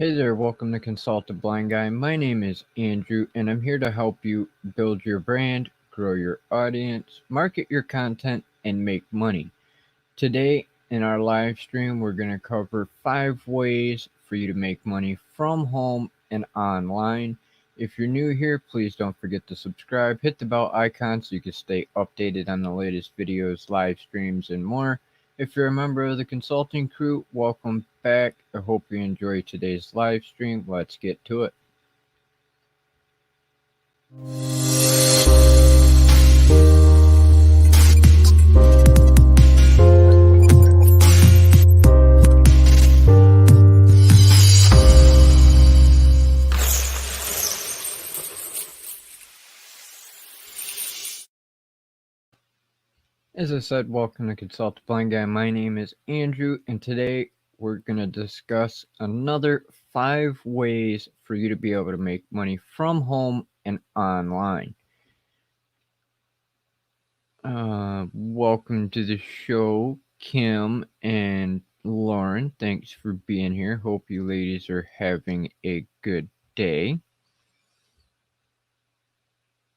Hey there, welcome to Consult the Blind Guy. My name is Andrew, and I'm here to help you build your brand, grow your audience, market your content, and make money. Today, in our live stream, we're going to cover 5 ways for you to make money from home and online. If you're new here, please don't forget to subscribe, hit the bell icon so you can stay updated on the latest videos, live streams, and more. If you're a member of the consulting crew, welcome back. I hope you enjoy today's live stream. Let's get to it. As I said, welcome to Consult the Blind Guy. My name is Andrew, and today we're going to discuss another 5 ways for you to be able to make money from home and online. Welcome to the show, Kim and Lauren. Thanks for being here. Hope you ladies are having a good day.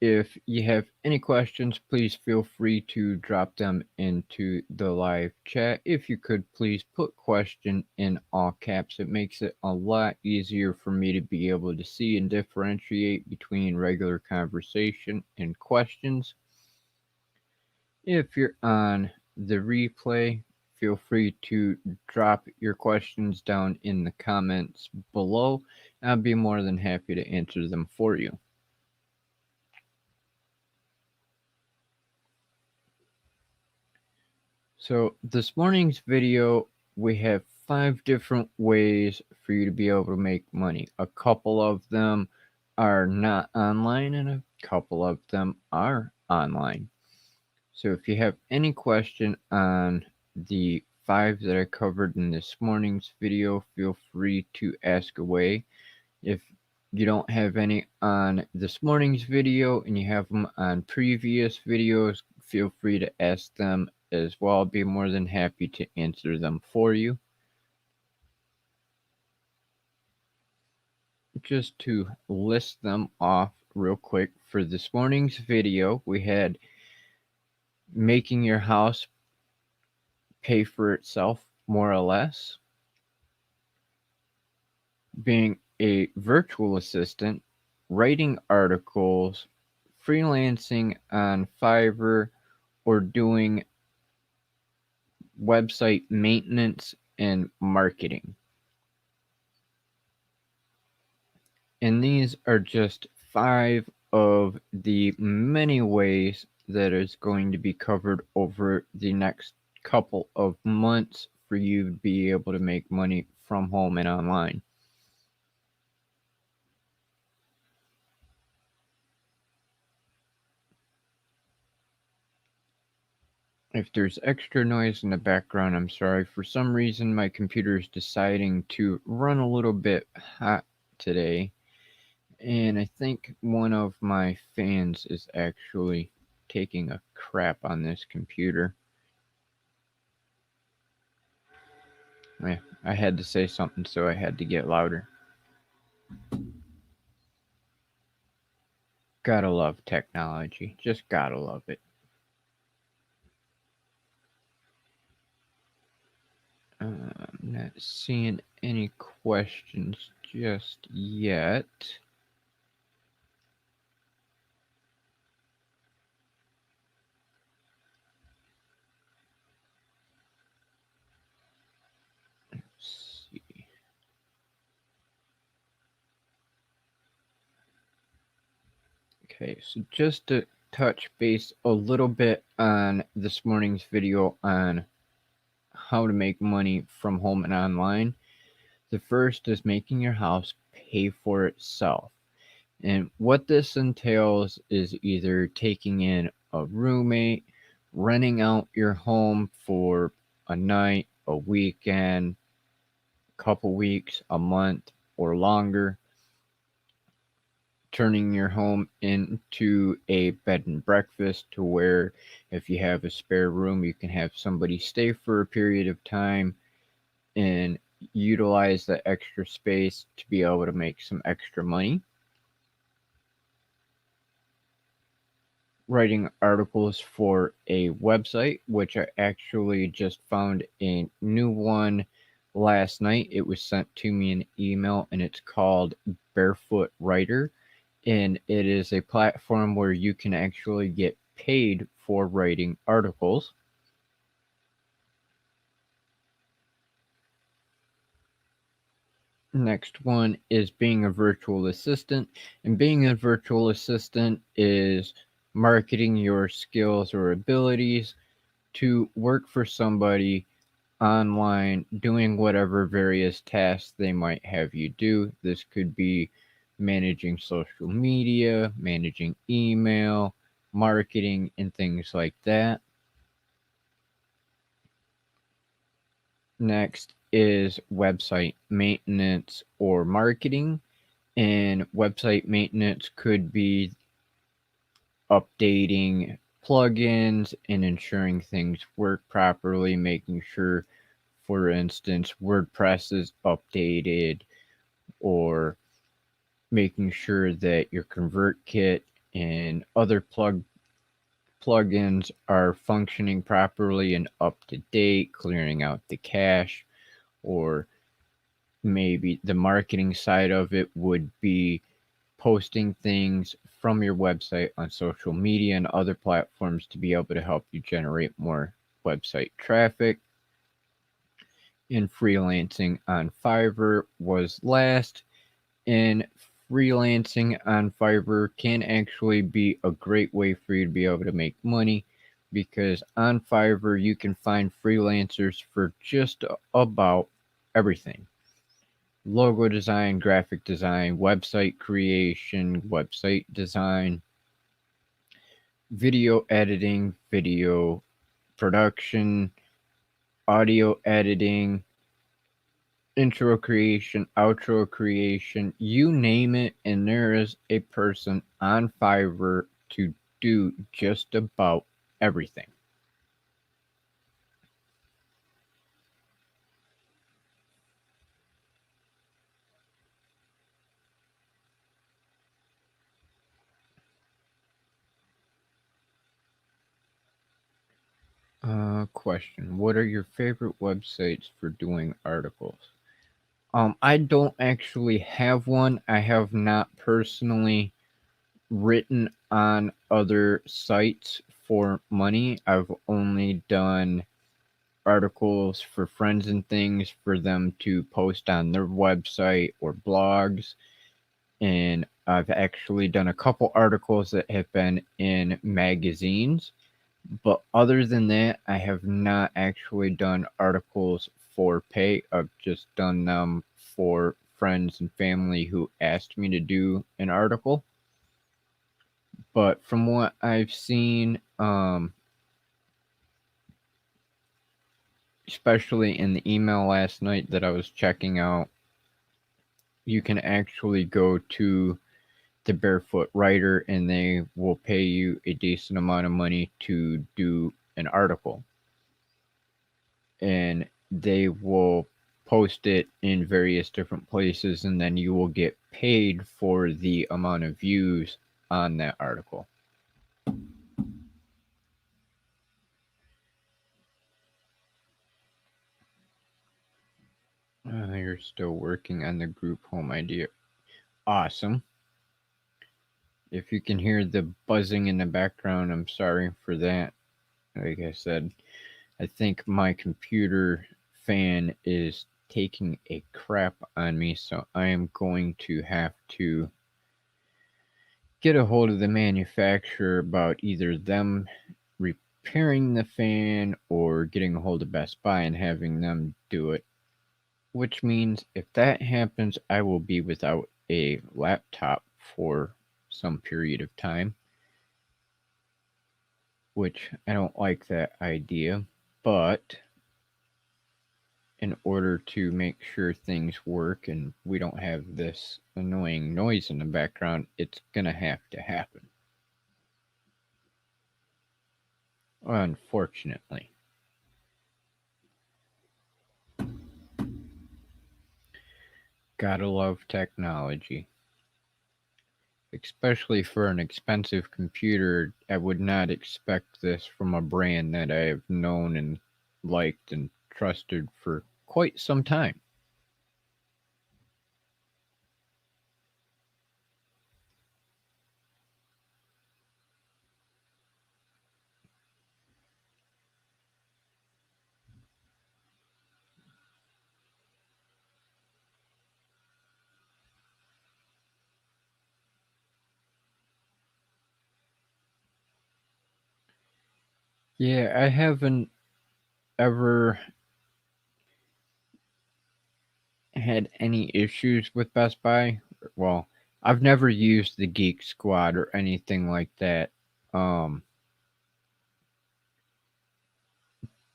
If you have any questions, please feel free to drop them into the live chat. If you could, please put question in all caps. It makes it a lot easier for me to be able to see and differentiate between regular conversation and questions. If you're on the replay, feel free to drop your questions down in the comments below. I'll be more than happy to answer them for you. So this morning's video, we have 5 different ways for you to be able to make money. A couple of them are not online and a couple of them are online. So if you have any question on the 5 that I covered in this morning's video, feel free to ask away. If you don't have any on this morning's video and you have them on previous videos, feel free to ask them as well. I'll be more than happy to answer them for you. Just to list them off real quick, for this morning's video, we had making your house pay for itself, more or less, being a virtual assistant, writing articles, freelancing on Fiverr, or doing website maintenance and marketing. And these are just 5 of the many ways that is going to be covered over the next couple of months for you to be able to make money from home and online. If there's extra noise in the background, I'm sorry. For some reason, my computer is deciding to run a little bit hot today. And I think one of my fans is actually taking a crap on this computer. Yeah, I had to say something, so I had to get louder. Gotta love technology. Just gotta love it. I'm not seeing any questions just yet. Let's see. Okay, so just to touch base a little bit on this morning's video on how to make money from home and online. The first is making your house pay for itself. And what this entails is either taking in a roommate, renting out your home for a night, a weekend, a couple weeks, a month, or longer, turning your home into a bed and breakfast to where if you have a spare room, you can have somebody stay for a period of time and utilize the extra space to be able to make some extra money. Writing articles for a website, which I actually just found a new one last night. It was sent to me in email, and it's called Barefoot Writer, and it is a platform where you can actually get paid for writing articles. Next one is being a virtual assistant, and being a virtual assistant is marketing your skills or abilities to work for somebody online, doing whatever various tasks they might have you do. This could be managing social media, managing email, marketing, and things like that. Next is website maintenance or marketing. And website maintenance could be updating plugins and ensuring things work properly, making sure, for instance, WordPress is updated, or making sure that your ConvertKit and other plugins are functioning properly and up to date, clearing out the cache. Or maybe the marketing side of it would be posting things from your website on social media and other platforms to be able to help you generate more website traffic. And freelancing on Fiverr was last. And freelancing on Fiverr can actually be a great way for you to be able to make money, because on Fiverr you can find freelancers for just about everything: logo design, graphic design, website creation, website design, video editing, video production, audio editing, intro creation, outro creation, you name it, and there is a person on Fiverr to do just about everything. Question: what are your favorite websites for doing articles? I don't actually have one. I have not personally written on other sites for money. I've only done articles for friends and things for them to post on their website or blogs. And I've actually done a couple articles that have been in magazines. But other than that, I have not actually done articles for pay. I've just done them for friends and family who asked me to do an article. But from what I've seen, especially in the email last night that I was checking out, you can actually go to the Barefoot Writer and they will pay you a decent amount of money to do an article. And they will post it in various different places, and then you will get paid for the amount of views on that article. You're still working on the group home idea. Awesome. If you can hear the buzzing in the background, I'm sorry for that. Like I said, I think my computer fan is taking a crap on me, so I am going to have to get a hold of the manufacturer about either them repairing the fan or getting a hold of Best Buy and having them do it. Which means if that happens, I will be without a laptop for some period of time, which I don't like that idea. But in order to make sure things work and we don't have this annoying noise in the background, it's gonna have to happen. Unfortunately. Gotta love technology. Especially for an expensive computer, I would not expect this from a brand that I have known and liked and trusted for quite some time. Yeah, I haven't ever had any issues with Best Buy. Well, I've never used the Geek Squad or anything like that. Um,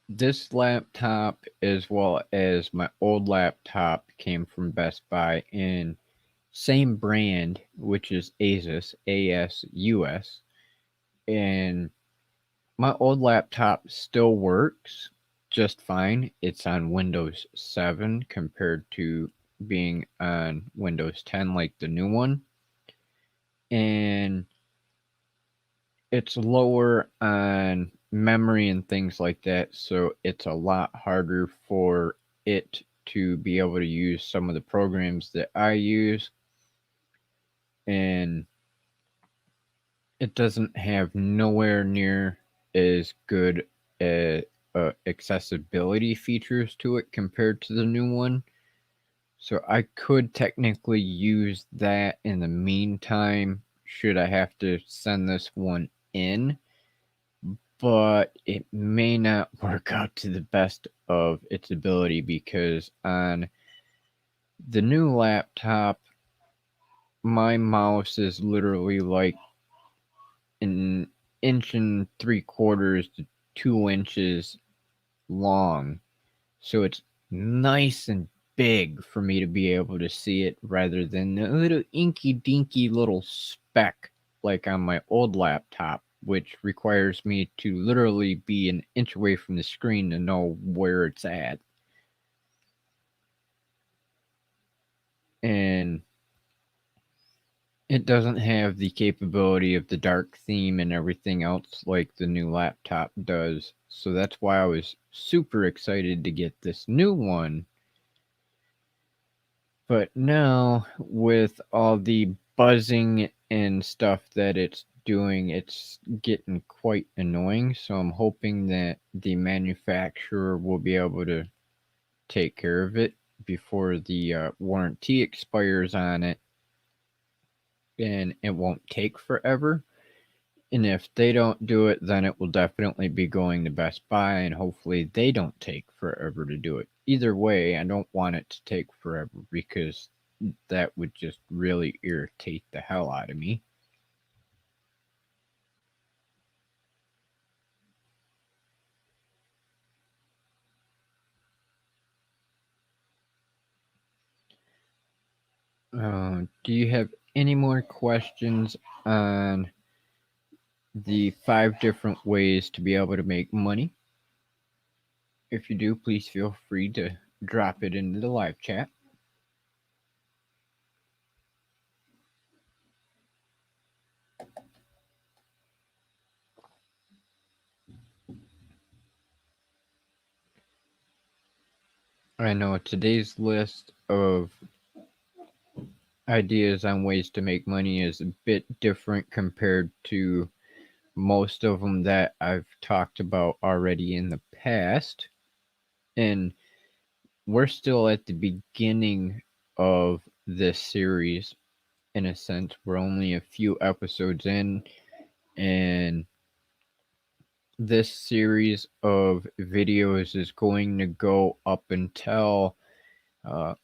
this laptop, as well as my old laptop, came from Best Buy in same brand, which is Asus, ASUS, and my old laptop still works just fine. It's on Windows 7 compared to being on Windows 10 like the new one. And it's lower on memory and things like that, so it's a lot harder for it to be able to use some of the programs that I use. And it doesn't have nowhere near as good accessibility features to it compared to the new one. So I could technically use that in the meantime, should I have to send this one in, but it may not work out to the best of its ability because on the new laptop, my mouse is literally like an inch and 3/4 to 2 inches long. So it's nice and big for me to be able to see it rather than a little inky dinky little speck like on my old laptop, which requires me to literally be an inch away from the screen to know where it's at. And it doesn't have the capability of the dark theme and everything else like the new laptop does. So that's why I was super excited to get this new one. But now, with all the buzzing and stuff that it's doing, it's getting quite annoying. So I'm hoping that the manufacturer will be able to take care of it before the warranty expires on it, and it won't take forever. And if they don't do it, then it will definitely be going to Best Buy, and hopefully they don't take forever to do it. Either way, I don't want it to take forever because that would just really irritate the hell out of me. Do you have any more questions on the 5 different ways to be able to make money? If you do, please feel free to drop it into the live chat. I know today's list of ideas on ways to make money is a bit different compared to most of them that I've talked about already in the past. And we're still at the beginning of this series in a sense. We're only a few episodes in, and this series of videos is going to go up until uh,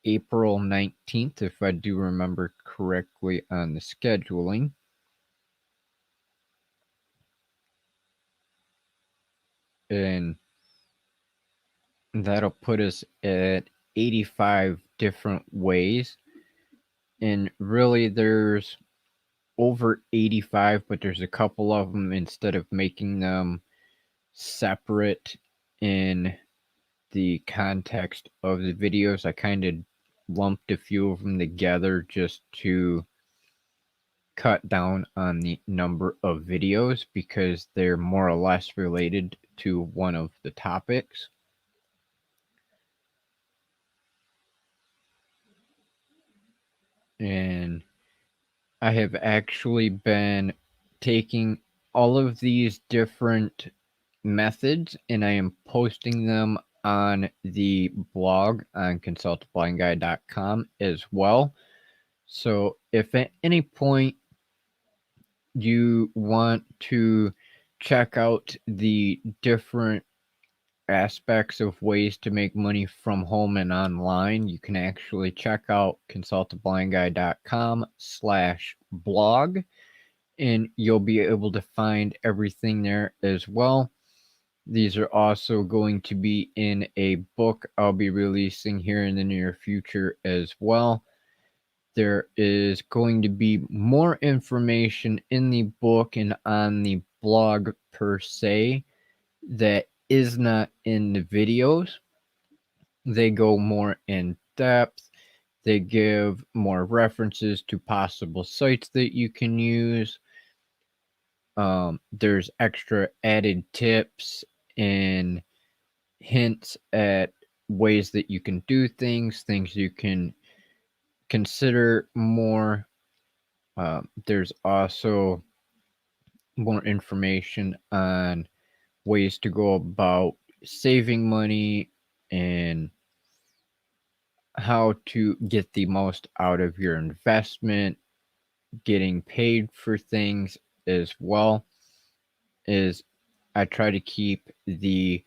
April 19th, if I do remember correctly on the scheduling. And that'll put us at 85 different ways. And really, there's over 85, but there's a couple of them, instead of making them separate in the context of the videos, I kind of lumped a few of them together just to cut down on the number of videos because they're more or less related to one of the topics. And I have actually been taking all of these different methods and I am posting them on the blog on consulttheblindguy.com as well. So if at any point you want to check out the different aspects of ways to make money from home and online, you can actually check out consulttheblindguy.com/blog and you'll be able to find everything there as well. These are also going to be in a book I'll be releasing here in the near future as well. There is going to be more information in the book and on the blog per se that is not in the videos. They go more in depth. They give more references to possible sites that you can use. There's extra added tips and hints at ways that you can do things you can consider more. There's also more information on ways to go about saving money and how to get the most out of your investment, getting paid for things as well. Is I try to keep the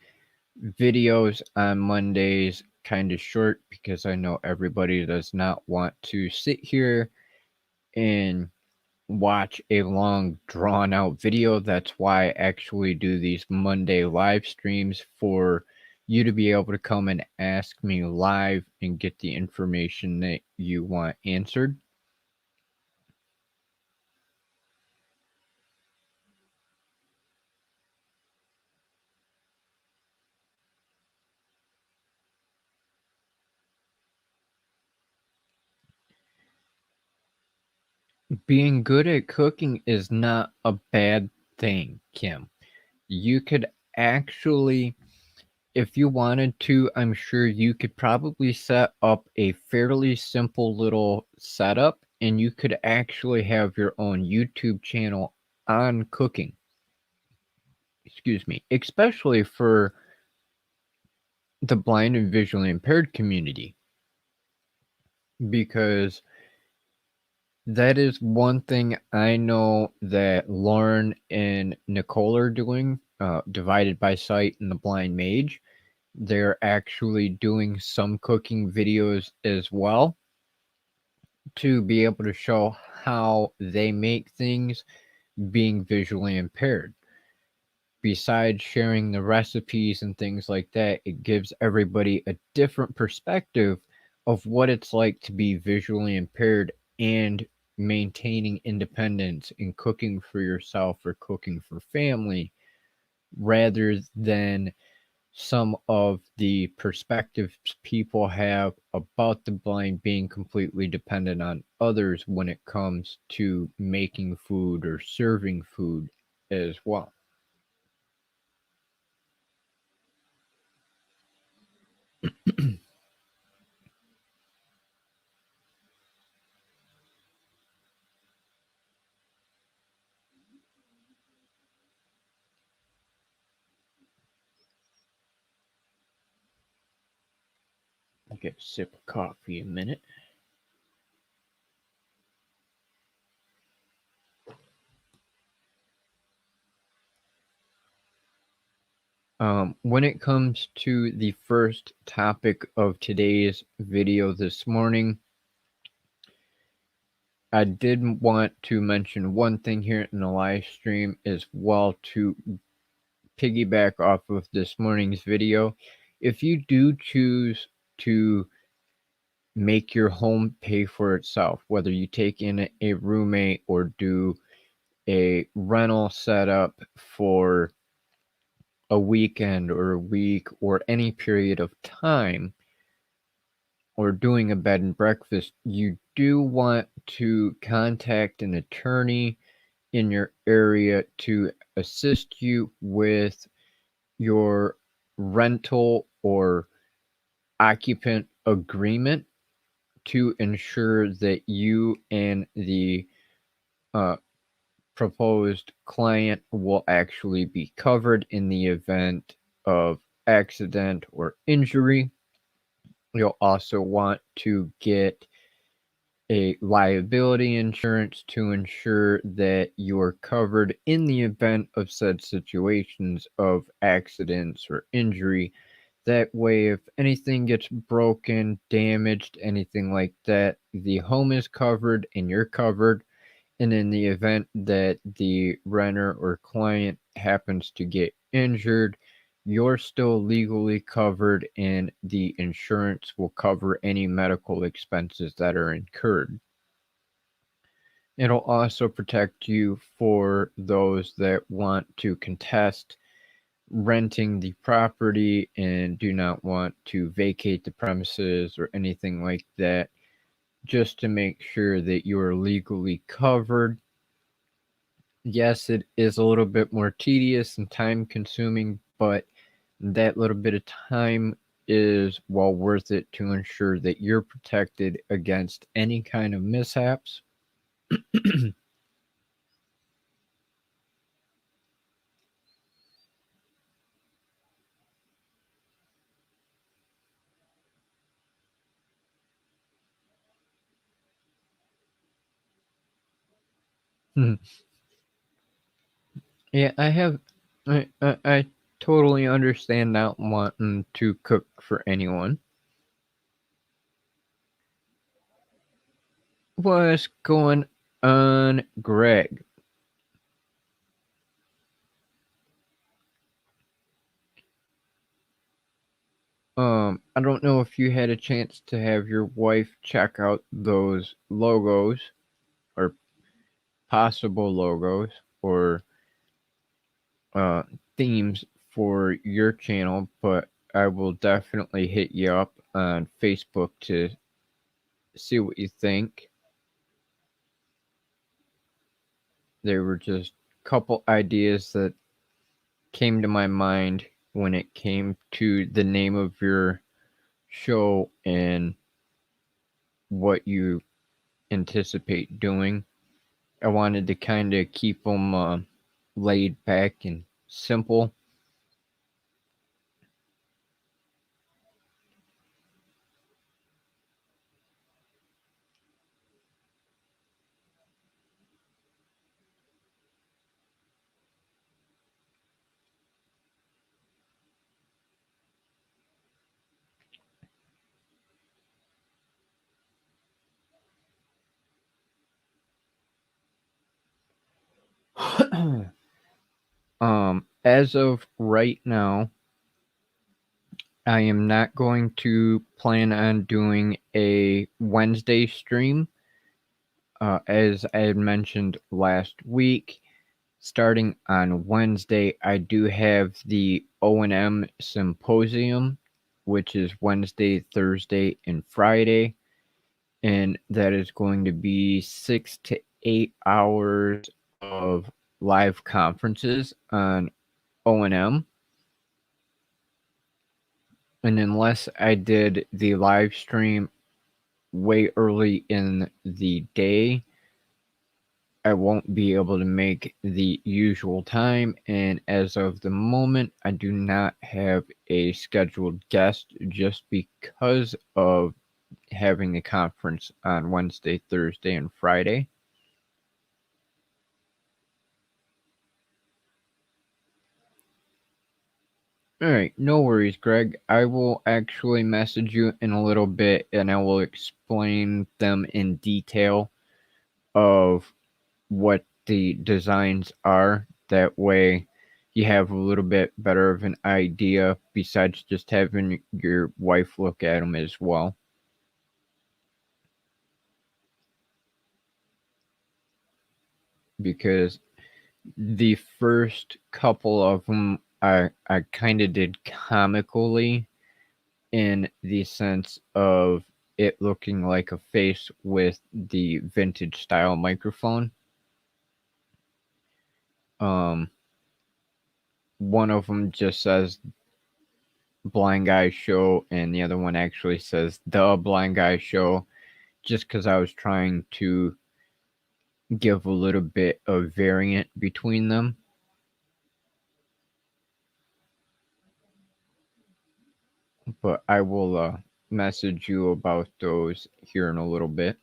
videos on Mondays kind of short because I know everybody does not want to sit here and watch a long drawn out video. That's why I actually do these Monday live streams for you to be able to come and ask me live and get the information that you want answered. Being good at cooking is not a bad thing, Kim. You could actually, if you wanted to, I'm sure you could probably set up a fairly simple little setup and you could actually have your own YouTube channel on cooking. Excuse me, especially for the blind and visually impaired community, because that is one thing I know that Lauren and Nicole are doing, Divided by Sight and the Blind Mage. They're actually doing some cooking videos as well to be able to show how they make things being visually impaired. Besides sharing the recipes and things like that, it gives everybody a different perspective of what it's like to be visually impaired and maintaining independence in cooking for yourself or cooking for family, rather than some of the perspectives people have about the blind being completely dependent on others when it comes to making food or serving food as well. I'll get a sip of coffee in a minute. When it comes to the first topic of today's video this morning, I did want to mention one thing here in the live stream as well to piggyback off of this morning's video. If you do choose to make your home pay for itself, whether you take in a roommate or do a rental setup for a weekend or a week or any period of time, or doing a bed and breakfast, you do want to contact an attorney in your area to assist you with your rental or occupant agreement to ensure that you and the uh, proposed client will actually be covered in the event of accident or injury. You'll also want to get a liability insurance to ensure that you're covered in the event of said situations of accidents or injury. That way, if anything gets broken, damaged, anything like that, the home is covered and you're covered. And in the event that the renter or client happens to get injured, you're still legally covered and the insurance will cover any medical expenses that are incurred. It'll also protect you for those that want to contest renting the property and do not want to vacate the premises or anything like that, just to make sure that you are legally covered. Yes, it is a little bit more tedious and time consuming, but that little bit of time is well worth it to ensure that you're protected against any kind of mishaps. Yeah, I totally understand not wanting to cook for anyone. What's going on, Greg? I don't know if you had a chance to have your wife check out those logos or possible logos or uh, themes for your channel, but I will definitely hit you up on Facebook to see what you think. There were just a couple ideas that came to my mind when it came to the name of your show and what you anticipate doing. I wanted to kind of keep them laid back and simple. As of right now, I am not going to plan on doing a Wednesday stream. As I had mentioned last week, starting on Wednesday, I do have the O&M Symposium, which is Wednesday, Thursday, and Friday. And that is going to be 6 to 8 hours of live conferences on O&M. And unless I did the live stream way early in the day, I won't be able to make the usual time. And as of the moment, I do not have a scheduled guest just because of having the conference on Wednesday, Thursday, and Friday. All right, no worries, Greg. I will actually message you in a little bit and I will explain them in detail of what the designs are. That way you have a little bit better of an idea besides just having your wife look at them as well. Because the first couple of them I kind of did comically in the sense of it looking like a face with the vintage style microphone. One of them just says Blind Guy Show, and the other one actually says The Blind Guy Show, just because I was trying to give a little bit of variant between them. But I will message you about those here in a little bit.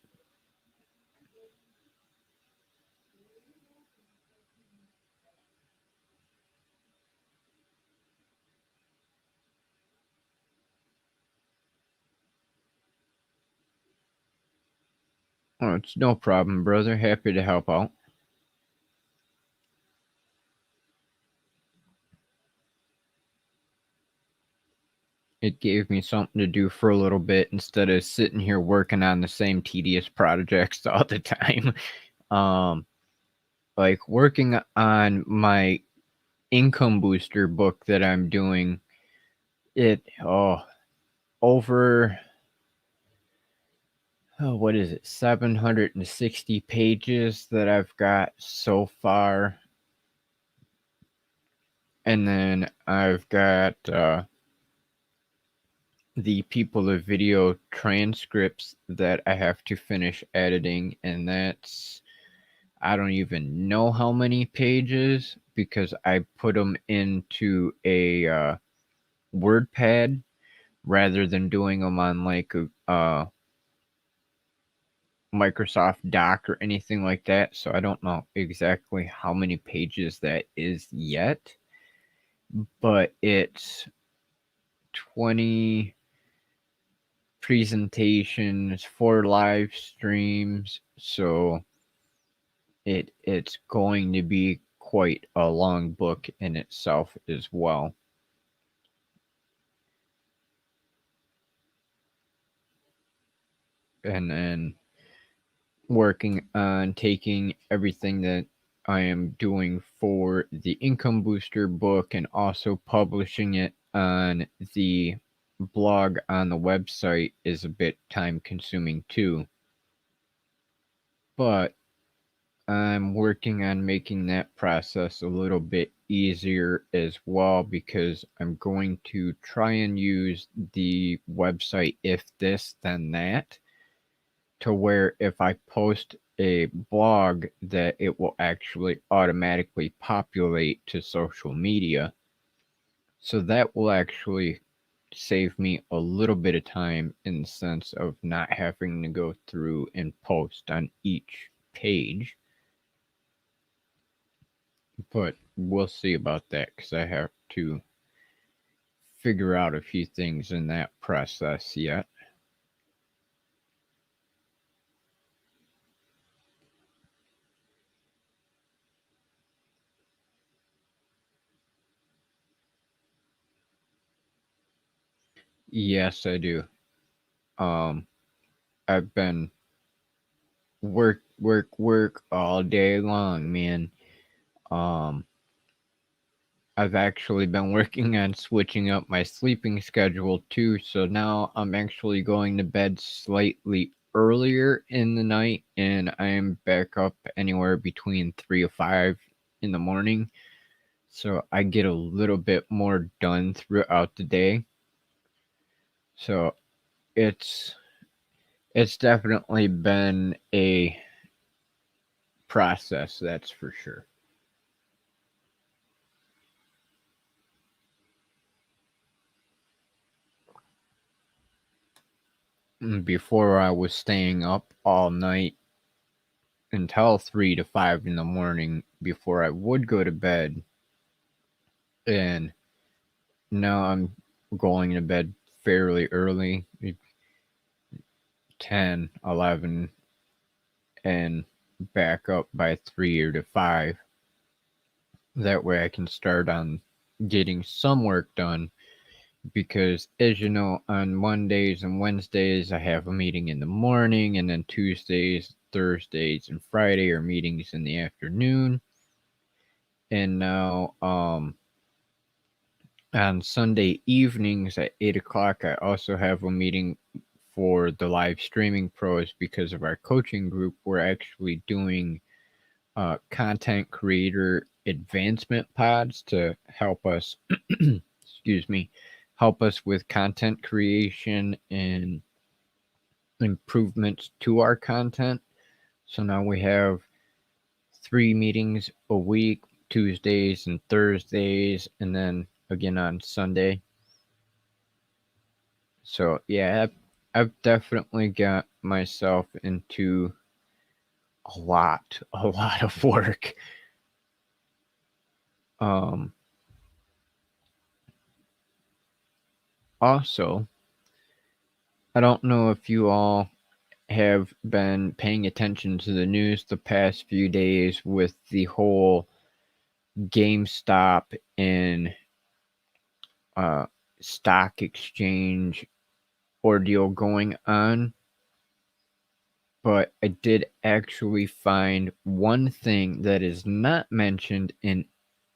Oh, it's no problem, brother. Happy to help out. It gave me something to do for a little bit instead of sitting here working on the same tedious projects all the time. Like working on my income booster book that I'm doing, over what is it, 760 pages that I've got so far. And then I've got the people of video transcripts that I have to finish editing, and that's, I don't even know how many pages, because I put them into a WordPad rather than doing them on like a Microsoft Doc or anything like that. So I don't know exactly how many pages that is yet, but it's 20 presentations, 4 live streams, so it's going to be quite a long book in itself as well. And then working on taking everything that I am doing for the income booster book and also publishing it on the blog on the website is a bit time consuming too. But I'm working on making that process a little bit easier as well, because I'm going to try and use the website If This Then That, to where if I post a blog that it will actually automatically populate to social media. So that will actually save me a little bit of time in the sense of not having to go through and post on each page. But we'll see about that, because I have to figure out a few things in that process yet. Yes, I do. I've been work all day long, man. I've actually been working on switching up my sleeping schedule too, so now I'm actually going to bed slightly earlier in the night, and I am back up anywhere between 3 or 5 in the morning. So I get a little bit more done throughout the day. So it's definitely been a process, that's for sure. Before, I was staying up all night until 3 to 5 in the morning before I would go to bed. And now I'm going to bed fairly early, 10, 11, and back up by 3 or to 5. That way I can start on getting some work done, because as you know, on Mondays and Wednesdays I have a meeting in the morning, and then Tuesdays, Thursdays, and Friday are meetings in the afternoon. And now on Sunday evenings at 8 o'clock I also have a meeting for the live streaming pros, because of our coaching group, we're actually doing content creator advancement pods to help us, excuse me, help us with content creation and improvements to our content. So now we have 3 meetings a week, Tuesdays and Thursdays, and then again on Sunday. So yeah, I've definitely got myself into a lot of work. Also, I don't know if you all have been paying attention to the news the past few days with the whole GameStop and stock exchange ordeal going on. But I did actually find one thing that is not mentioned in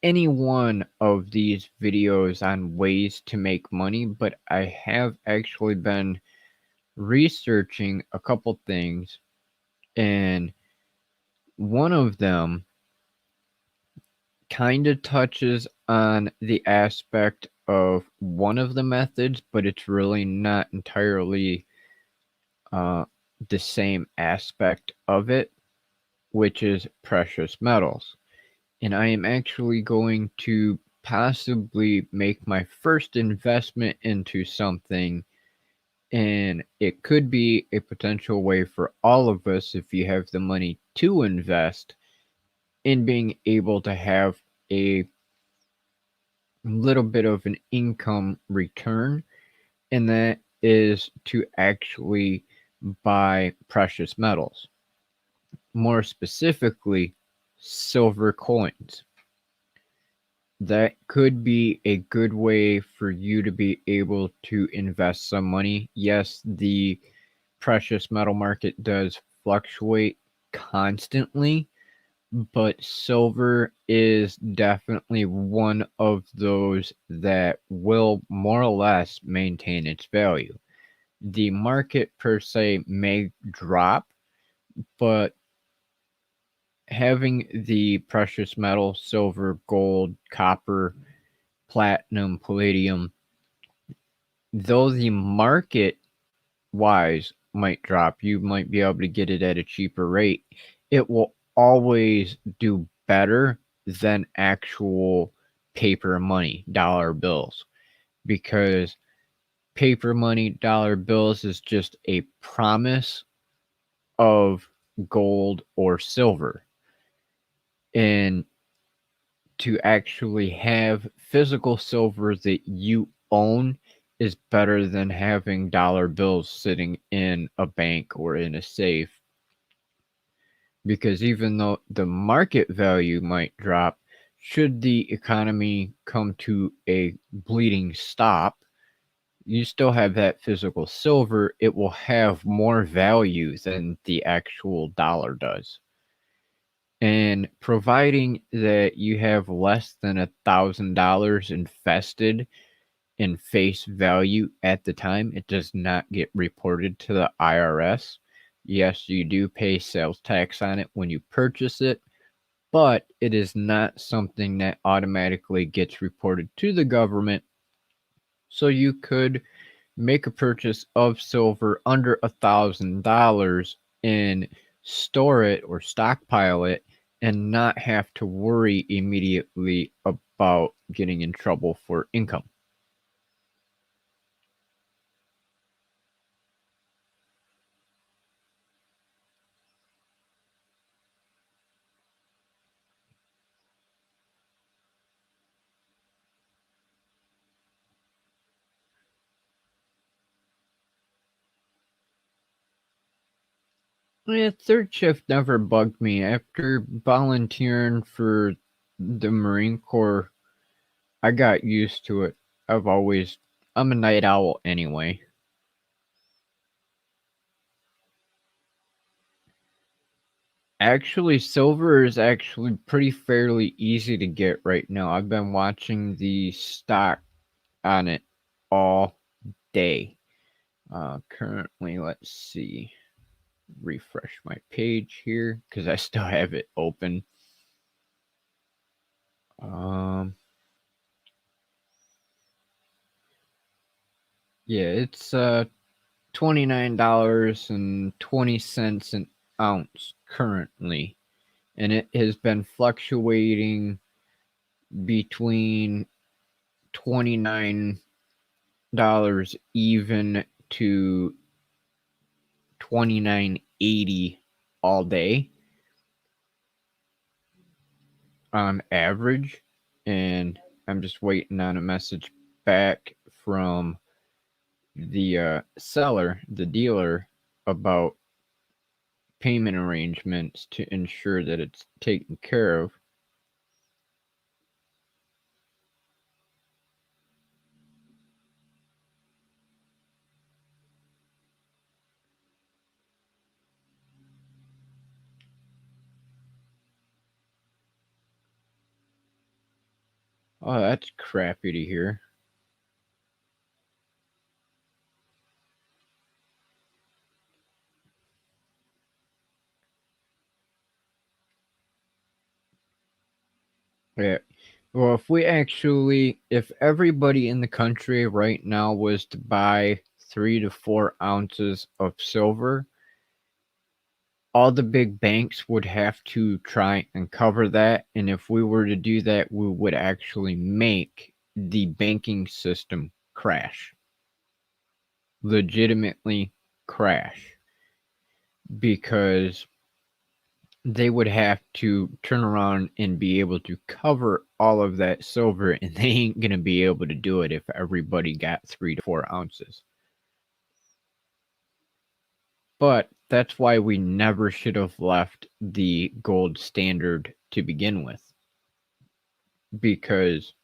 any one of these videos on ways to make money, but I have actually been researching a couple things, and one of them kind of touches on the aspect of one of the methods, but it's really not entirely the same aspect of it, which is precious metals. And I am actually going to possibly make my first investment into something, and it could be a potential way for all of us, if you have the money to invest, in being able to have a little bit of an income return, and that is to actually buy precious metals, more specifically silver coins. That could be a good way for you to be able to invest some money. Yes, the precious metal market does fluctuate constantly, but silver is definitely one of those that will more or less maintain its value. The market per se may drop, but having the precious metal, silver, gold, copper, platinum, palladium, though the market wise might drop, you might be able to get it at a cheaper rate. It will always do better than actual paper money, dollar bills, because paper money, dollar bills is just a promise of gold or silver. And to actually have physical silver that you own is better than having dollar bills sitting in a bank or in a safe. Because even though the market value might drop, should the economy come to a bleeding stop, you still have that physical silver. It will have more value than the actual dollar does. And providing that you have less than $1,000 invested in face value at the time, it does not get reported to the IRS. Yes, you do pay sales tax on it when you purchase it, but it is not something that automatically gets reported to the government. So you could make a purchase of silver under $1,000 and store it or stockpile it and not have to worry immediately about getting in trouble for income. Yeah, third shift never bugged me. After volunteering for the Marine Corps, I got used to it. I'm a night owl anyway. Actually, silver is actually pretty fairly easy to get right now. I've been watching the stock on it all day. Currently, let's see, refresh my page here because I still have it open. Yeah, it's $29.20 an ounce currently, and it has been fluctuating between $29 even to $29.80 all day on average. And I'm just waiting on a message back from the seller, the dealer, about payment arrangements to ensure that it's taken care of. Oh, that's crappy to hear. Yeah. Well, if everybody in the country right now was to buy 3 to 4 ounces of silver, all the big banks would have to try and cover that. And if we were to do that, we would actually make the banking system crash. Legitimately crash. Because they would have to turn around and be able to cover all of that silver, and they ain't going to be able to do it if everybody got 3 to 4 ounces. But that's why we never should have left the gold standard to begin with. Because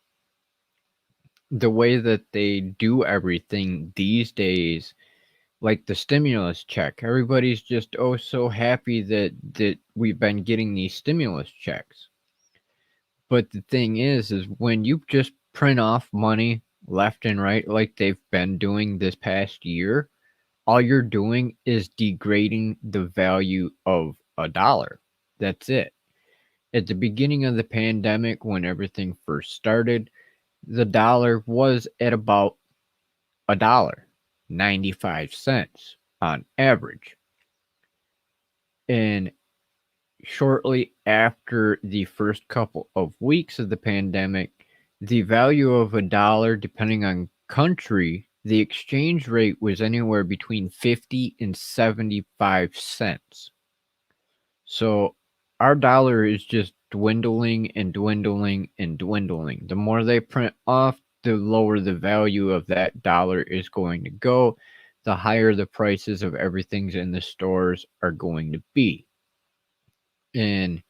the way that they do everything these days, like the stimulus check, everybody's just so happy that we've been getting these stimulus checks. But the thing is when you just print off money left and right like they've been doing this past year, all you're doing is degrading the value of a dollar. That's it. At the beginning of the pandemic, when everything first started, the dollar was at about $1.95 on average. And shortly after the first couple of weeks of the pandemic, the value of a dollar, depending on country, the exchange rate was anywhere between 50 and 75 cents. So our dollar is just dwindling and dwindling and dwindling. The more they print off, the lower the value of that dollar is going to go, the higher the prices of everything in the stores are going to be. And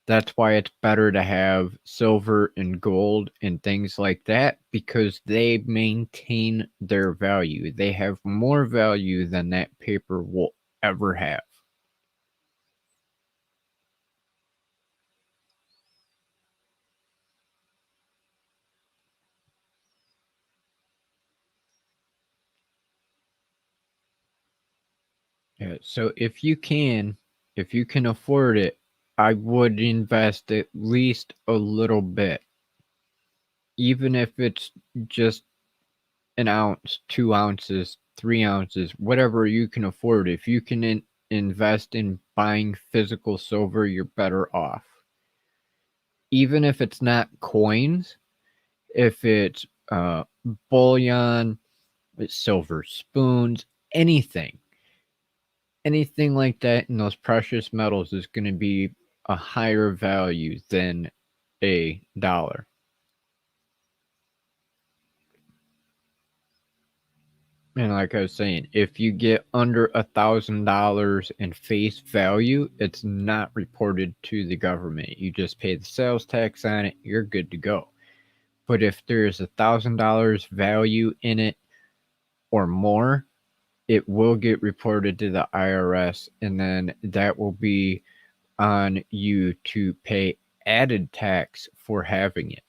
that's why it's better to have silver and gold and things like that, because they maintain their value. They have more value than that paper will ever have. Yeah, so if you can afford it, I would invest at least a little bit. Even if it's just an ounce, 2 ounces, 3 ounces, whatever you can afford. If you can invest in buying physical silver, you're better off. Even if it's not coins, if it's bullion, it's silver spoons, anything like that in those precious metals is going to be a higher value than a dollar. And like I was saying, if you get under $1,000 in face value, it's not reported to the government. You just pay the sales tax on it, you're good to go. But if there's $1,000 value in it or more, it will get reported to the IRS, and then that will be on you to pay added tax for having it.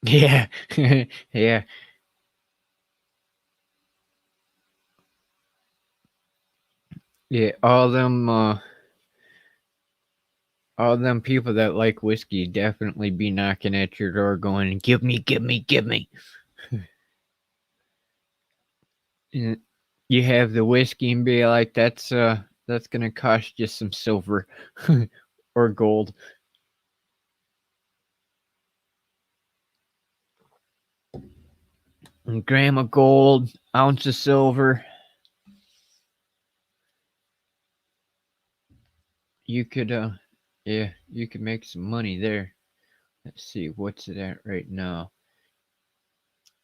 Yeah. Yeah. Yeah. All them people that like whiskey definitely be knocking at your door going, give me, give me, give me. And you have the whiskey and be like, that's gonna cost you some silver or gold. A gram of gold, ounce of silver. You could yeah, you could make some money there. Let's see, what's it at right now?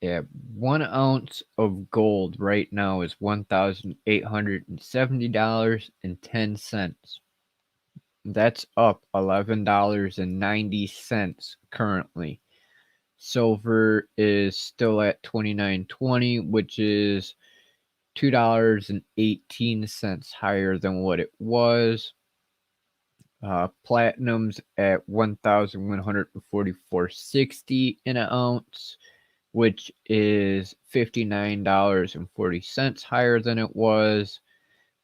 Yeah, 1 ounce of gold right now is $1,870.10. That's up $11.90 currently. Silver is still at 29.20, which is $2.18 higher than what it was. Platinum's at 1,144.60 in an ounce, which is $59.40 higher than it was.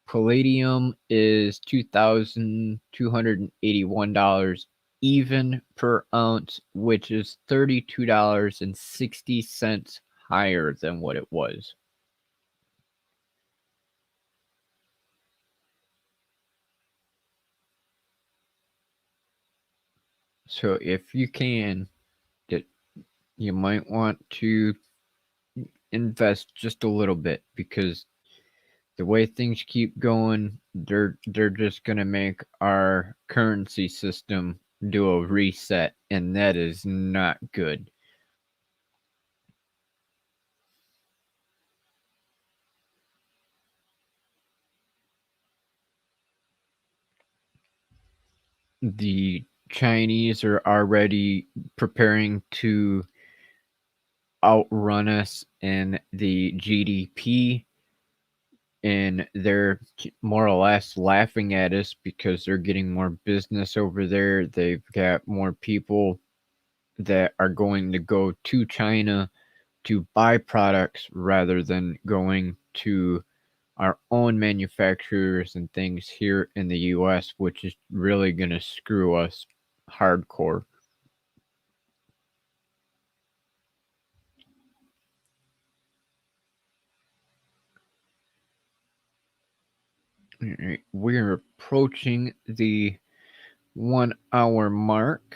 Palladium is $2,281 even per ounce, which is $32.60 higher than what it was. So if you can, you might want to invest just a little bit, because the way things keep going, they're just gonna make our currency system do a reset, and that is not good. The Chinese are already preparing to outrun us in the GDP, and they're more or less laughing at us because they're getting more business over there. They've got more people that are going to go to China to buy products rather than going to our own manufacturers and things here in the US, which is really going to screw us hardcore. All right, we're approaching the 1 hour mark.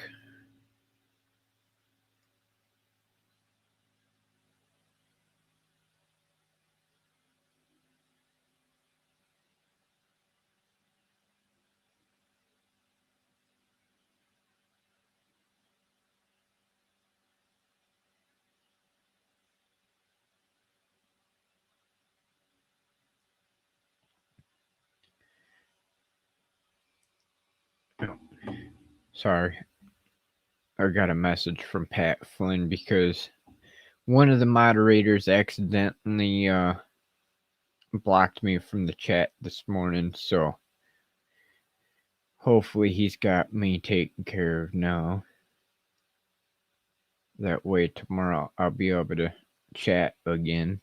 Oh, sorry, I got a message from Pat Flynn because one of the moderators accidentally blocked me from the chat this morning, so hopefully he's got me taken care of now. That way tomorrow I'll be able to chat again.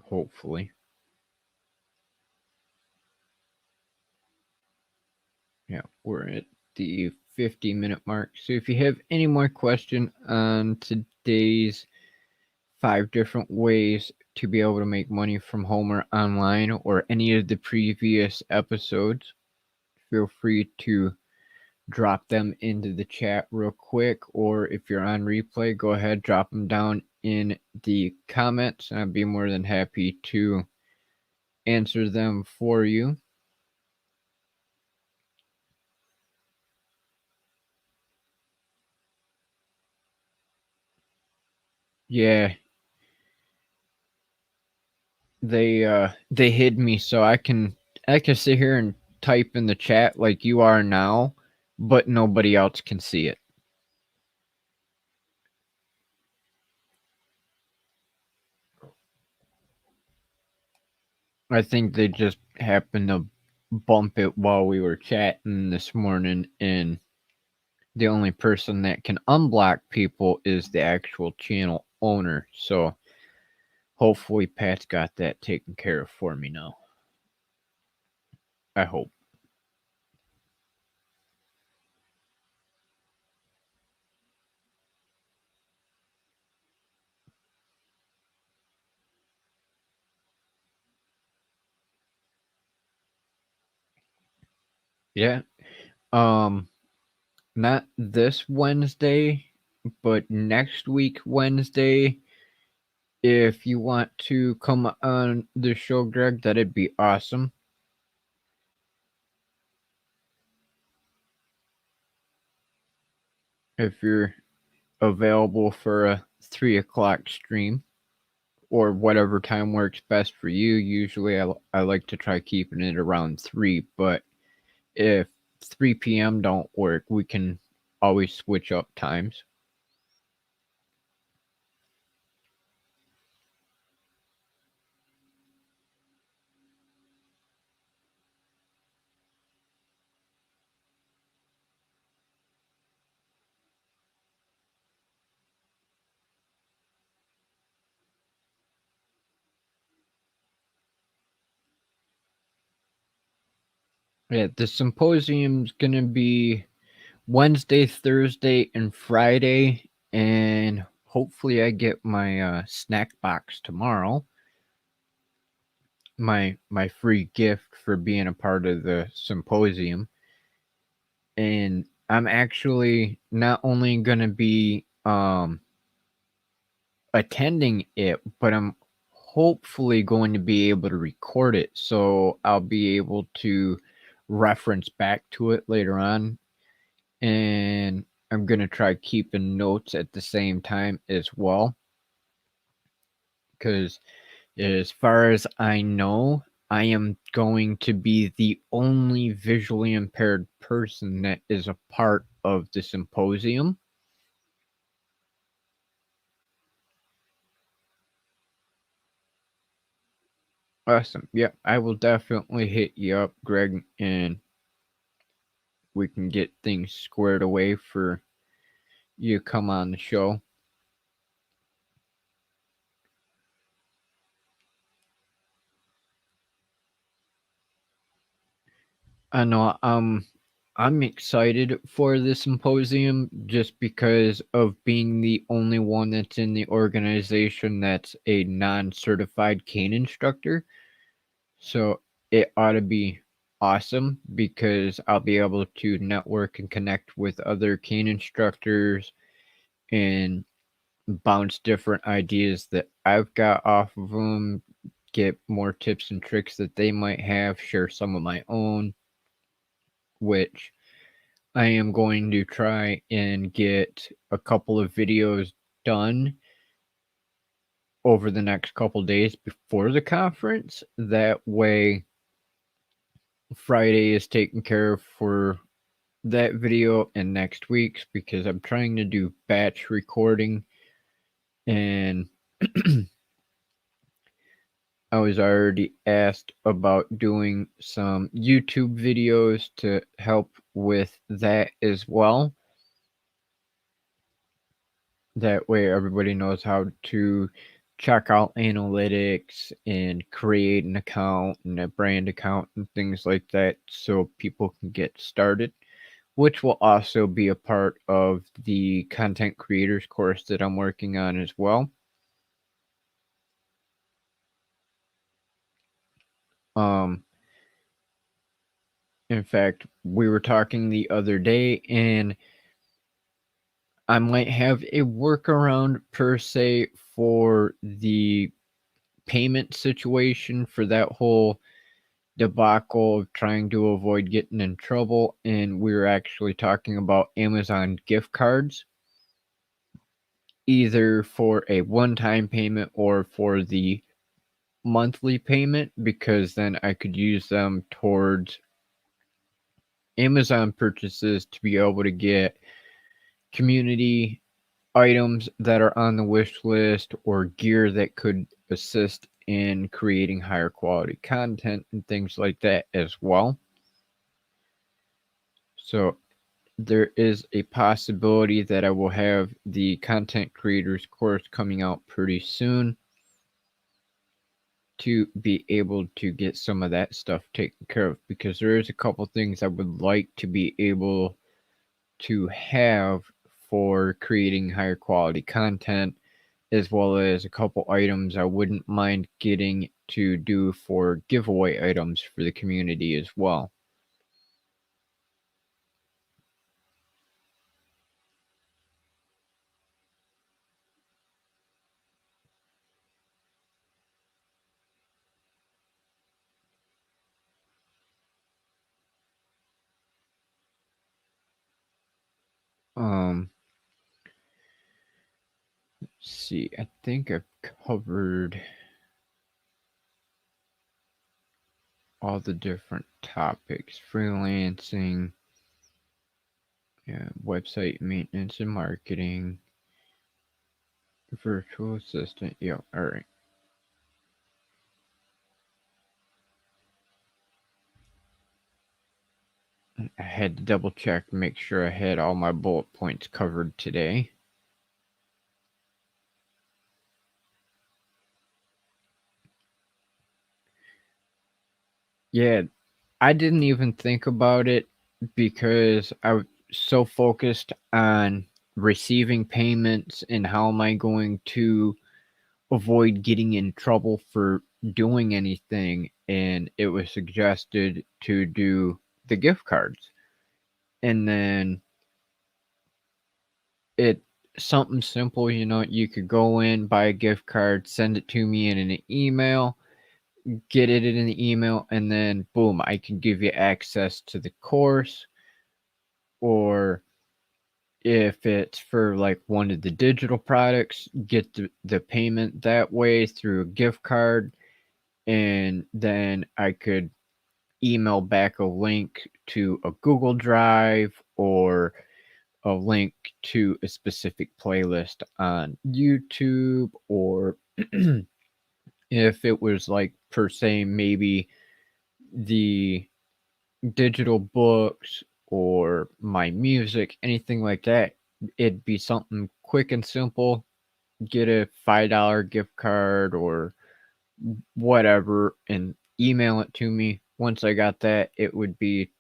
Hopefully. Yeah, we're at the 50-minute mark. So if you have any more question on today's 5 different ways to be able to make money from home or online, or any of the previous episodes, feel free to drop them into the chat real quick, or if you're on replay, go ahead, drop them down in the comments, and I'd be more than happy to answer them for you. Yeah, they hid me so I can sit here and type in the chat like you are now, but nobody else can see it. I think they just happen to bump it while we were chatting this morning, and the only person that can unblock people is the actual channel owner. So hopefully Pat's got that taken care of for me now. I hope. Yeah. Um Not this Wednesday, but next week Wednesday, if you want to come on the show, Greg, that'd be awesome. If you're available for a 3 o'clock stream or whatever time works best for you. Usually I like to try keeping it around 3, but if 3 p.m. don't work, we can always switch up times. Yeah, the symposium's going to be Wednesday, Thursday, and Friday, and hopefully I get my snack box tomorrow. My free gift for being a part of the symposium. And I'm actually not only gonna be attending it, but I'm hopefully going to be able to record it, so I'll be able to reference back to it later on. And I'm gonna try keeping notes at the same time as well, because as far as I know, I am going to be the only visually impaired person that is a part of the symposium. Awesome. Yep, I will definitely hit you up, Greg, and we can get things squared away for you to come on the show. I know I'm excited for the symposium just because of being the only one that's in the organization that's a non-certified cane instructor. So it ought to be awesome because I'll be able to network and connect with other cane instructors and bounce different ideas that I've got off of them, get more tips and tricks that they might have, share some of my own, which I am going to try and get a couple of videos done over the next couple days before the conference. That way, Friday is taken care of for that video and next week's, because I'm trying to do batch recording, and I was already asked about doing some YouTube videos to help with that as well. That way everybody knows how to check out analytics and create an account and a brand account and things like that, so people can get started, which will also be a part of the content creators course that I'm working on as well. In fact, we were talking the other day, and I might have a workaround per se for the payment situation for that whole debacle of trying to avoid getting in trouble. And we were actually talking about Amazon gift cards, either for a one-time payment or for the monthly payment, because then I could use them towards Amazon purchases to be able to get community items that are on the wish list or gear that could assist in creating higher quality content and things like that as well. So there is a possibility that I will have the content creators course coming out pretty soon to be able to get some of that stuff taken care of, because there is a couple things I would like to be able to have for creating higher quality content, as well as a couple items I wouldn't mind getting to do for giveaway items for the community as well. Um, let's see, I think I've covered all the different topics: freelancing, website maintenance and marketing, virtual assistant. Yeah, all right. I had to double check to make sure I had all my bullet points covered today. Yeah, I didn't even think about it because I was so focused on receiving payments and how am I going to avoid getting in trouble for doing anything. And it was suggested to do the gift cards. And then it something simple, you could go in, buy a gift card, send it to me in an email, get it in the email, and then boom, I can give you access to the course. Or if it's for like one of the digital products, get the payment that way through a gift card, and then I could email back a link to a Google Drive or a link to a specific playlist on YouTube. Or if it was like per se maybe the digital books or my music, anything like that, it'd be something quick and simple. Get a $5 gift card or whatever and email it to me. Once I got that, it would be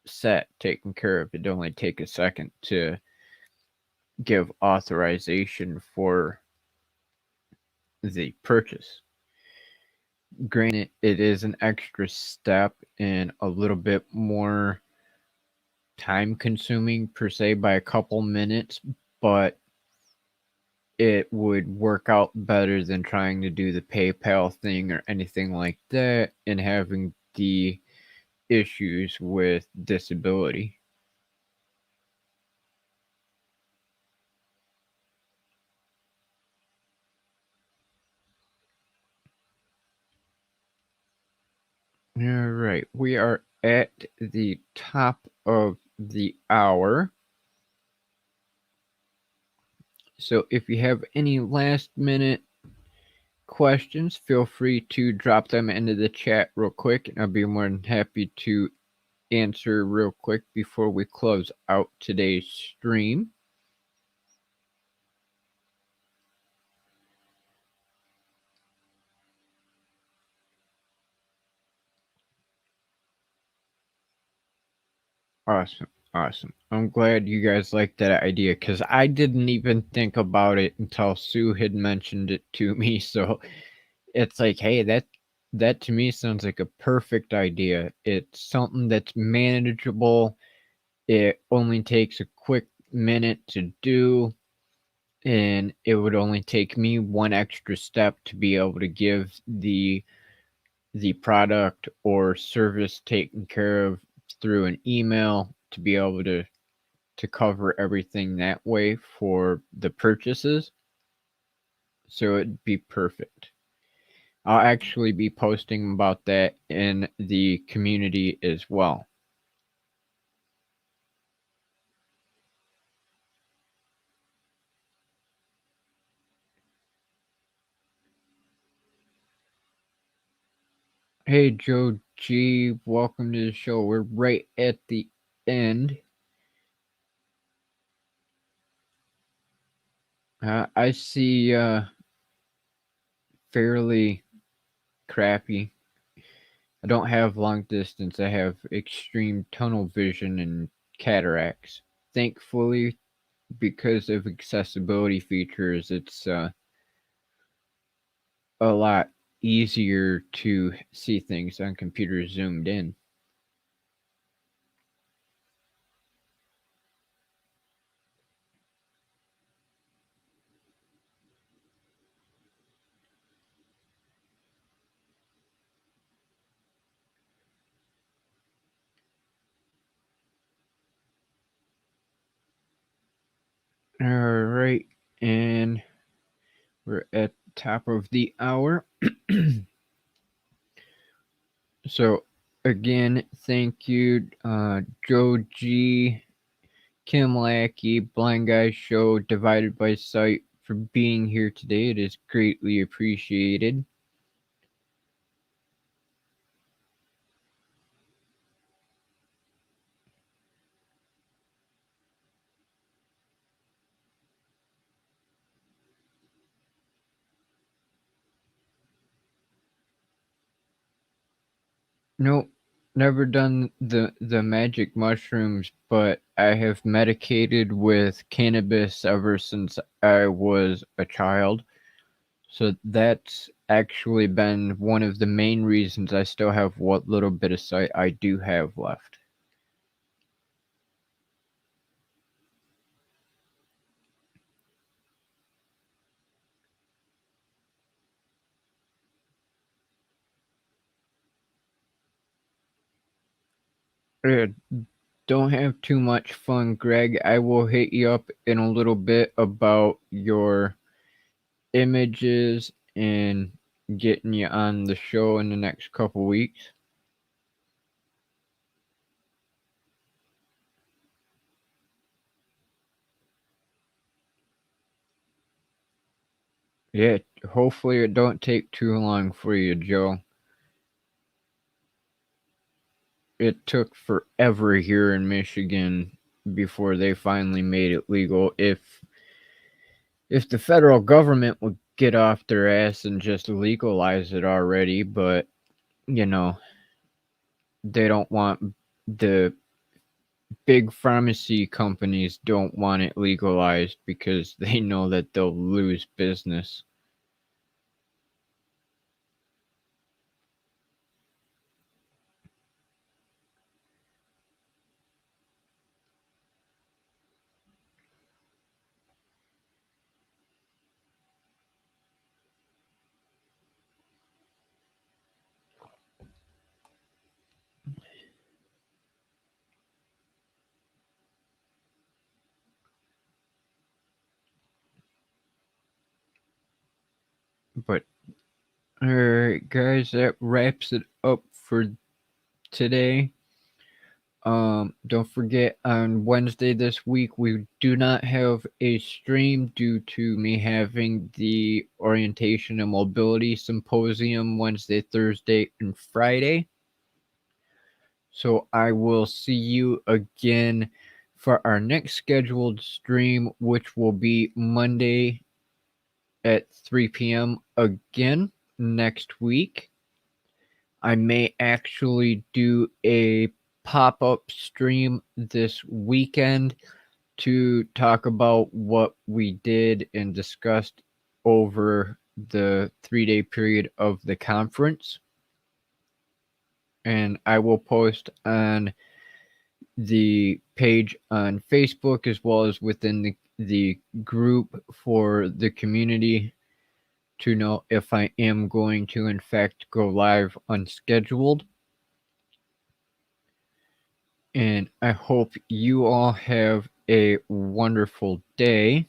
set, taken care of. It'd only take a second to give authorization for the purchase. Granted, it is an extra step and a little bit more time consuming per se by a couple minutes, but it would work out better than trying to do the PayPal thing or anything like that and having the issues with disability. All right, we are at the top of the hour. So if you have any last minute questions, feel free to drop them into the chat real quick, and I'll be more than happy to answer real quick before we close out today's stream. Awesome. Awesome. I'm glad you guys like that idea, because I didn't even think about it until Sue had mentioned it to me. So it's like, hey, that to me sounds like a perfect idea. It's something that's manageable. It only takes a quick minute to do, and it would only take me one extra step to be able to give the product or service taken care of through an email, to be able to cover everything that way for the purchases. So it'd be perfect. I'll actually be posting about that in the community as well. Hey, Joe G, welcome to the show. We're right at the end, I see fairly crappy. I don't have long distance. I have extreme tunnel vision and cataracts. Thankfully, because of accessibility features, it's a lot easier to see things on computers zoomed in. All right, and we're at the top of the hour. So, again, thank you, Joe G, Kim Lackey, Blind Guy Show, Divided by Sight, for being here today. It is greatly appreciated. Nope, never done the magic mushrooms, but I have medicated with cannabis ever since I was a child. So that's actually been one of the main reasons I still have what little bit of sight I do have left. Uh, don't have too much fun, Greg. I will hit you up in a little bit about your images and getting you on the show in the next couple weeks. Yeah, hopefully it don't take too long for you, Joe. It took forever here in Michigan before they finally made it legal. If the federal government would get off their ass and just legalize it already, but you know, they don't want the big pharmacy companies don't want it legalized because they know that they'll lose business. But alright guys, that wraps it up for today. Don't forget, on Wednesday this week we do not have a stream due to me having the orientation and mobility symposium Wednesday, Thursday, and Friday. So I will see you again for our next scheduled stream, which will be Monday at 3 p.m. again next week. I may actually do a pop-up stream this weekend to talk about what we did and discussed over the 3-day period of the conference. And I will post on the page on Facebook as well as within the group for the community to know if I am going to in fact go live unscheduled. And I hope you all have a wonderful day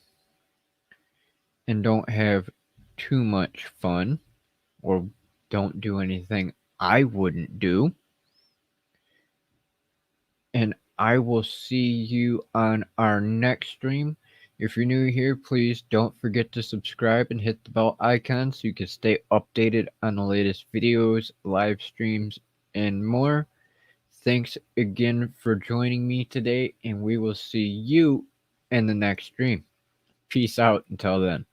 and don't have too much fun or don't do anything I wouldn't do. And I will see you on our next stream. If you're new here, please don't forget to subscribe and hit the bell icon so you can stay updated on the latest videos, live streams, and more. Thanks again for joining me today, and we will see you in the next stream. Peace out until then.